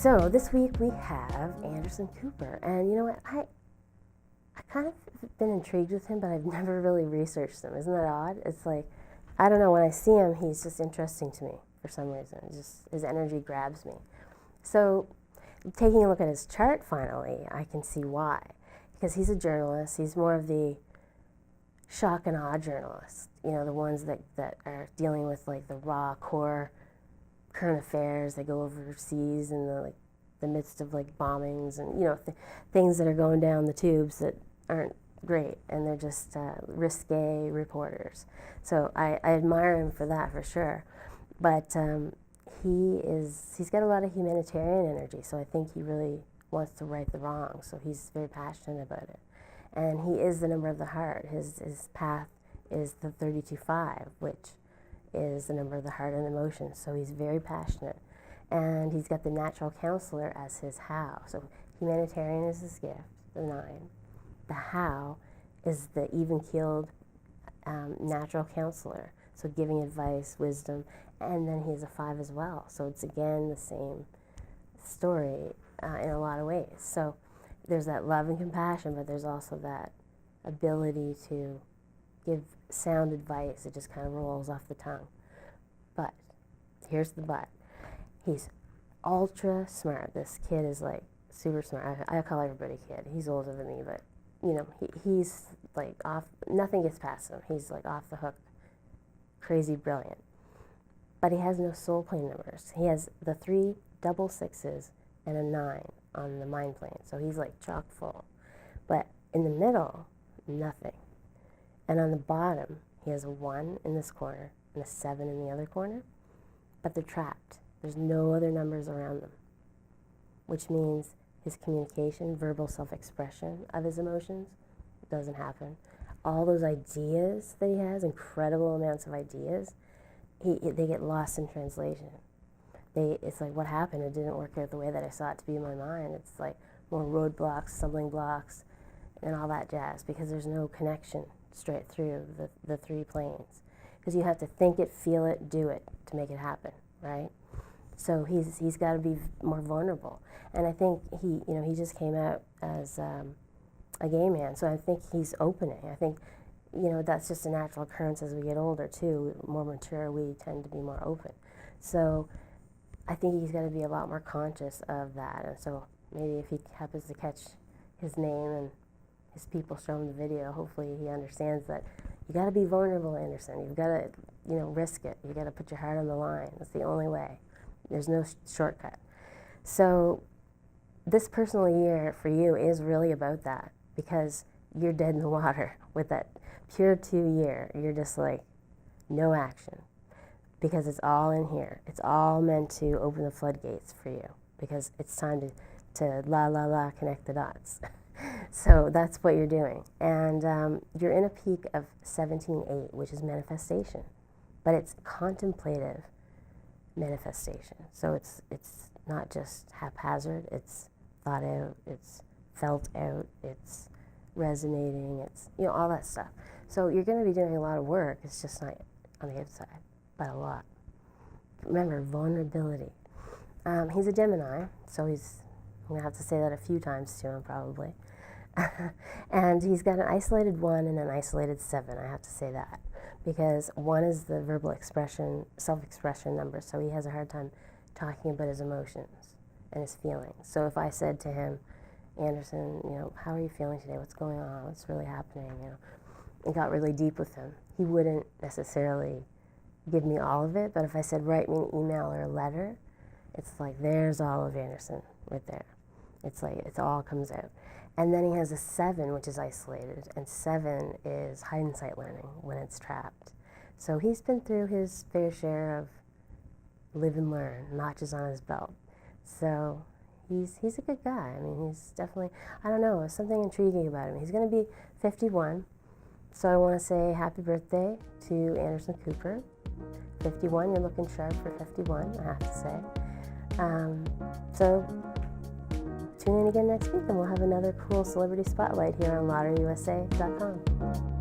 So this week we have Anderson Cooper, and you know what, I kind of been intrigued with him, but I've never really researched him. Isn't that odd? It's like, I don't know, when I see him, he's just interesting to me for some reason. Just his energy grabs me. So taking a look at his chart finally, I can see why. Because he's a journalist. He's more of the shock and awe journalist. You know, the ones that are dealing with like the raw core current affairs. They go overseas in the midst of like bombings and, you know, things that are going down the tubes that aren't great, and they're just risque reporters. So I admire him for that for sure. But he's got a lot of humanitarian energy, so I think he really wants to right the wrong, so he's very passionate about it. And he is the number of the heart. His path is the 32-5, which is the number of the heart and emotions, so he's very passionate. And he's got the natural counselor as his how. So humanitarian is his gift, the 9. The how is the even-keeled natural counselor, so giving advice, wisdom, and then he has a 5 as well. So it's again the same story in a lot of ways. So there's that love and compassion, but there's also that ability to give sound advice. It just kind of rolls off the tongue. But here's the but. He's ultra smart. This kid is like super smart. I call everybody kid. He's older than me, but you know, he's like off, nothing gets past him. He's like off the hook, crazy brilliant. But he has no soul plane numbers. He has the 3 double 6s and a 9 on the mind plane. So he's like chock full. But in the middle, nothing. And on the bottom, he has a 1 in this corner and a 7 in the other corner. But they're trapped. There's no other numbers around them, which means his communication, verbal self-expression of his emotions doesn't happen. All those ideas that he has, incredible amounts of ideas, they get lost in translation. It's like, what happened? It didn't work out the way that I saw it to be in my mind. It's like more roadblocks, stumbling blocks, and all that jazz, because there's no connection straight through the 3 planes. Because you have to think it, feel it, do it to make it happen, right? So he's got to be more vulnerable. And I think he just came out as a gay man, so I think he's opening. I think, you know, that's just a natural occurrence as we get older too. More mature, we tend to be more open. So I think he's got to be a lot more conscious of that. And so maybe if he happens to catch his name and his people show him the video, hopefully he understands that you got to be vulnerable, Anderson. You've got to, you know, risk it. You got to put your heart on the line. That's the only way. There's no shortcut. So this personal year for you is really about that, because you're dead in the water with that pure 2 year. You're just like, no action, because it's all in here. It's all meant to open the floodgates for you, because it's time to connect the dots. So that's what you're doing. And you're in a peak of 17-8, which is manifestation, but it's contemplative manifestation. So it's not just haphazard, it's thought out, it's felt out, it's resonating, it's, you know, all that stuff. So you're going to be doing a lot of work. It's just not on the outside, but a lot. Remember, vulnerability. He's a Gemini, so I'm going to have to say that a few times to him probably. And he's got an isolated 1 and an isolated 7, I have to say that. Because 1 is the verbal expression, self-expression number, so he has a hard time talking about his emotions and his feelings. So if I said to him, Anderson, you know, how are you feeling today? What's going on? What's really happening? You know, it got really deep with him. He wouldn't necessarily give me all of it, but if I said, write me an email or a letter, it's like, there's all of Anderson right there. It's like, it all comes out. And then he has a 7, which is isolated, and 7 is hindsight learning when it's trapped. So he's been through his fair share of live and learn, notches on his belt. So he's a good guy. I mean, he's definitely, I don't know, there's something intriguing about him. He's going to be 51, so I want to say happy birthday to Anderson Cooper. 51, you're looking sharp for 51, I have to say. So tune in again next week, and we'll have another cool celebrity spotlight here on lotteryusa.com.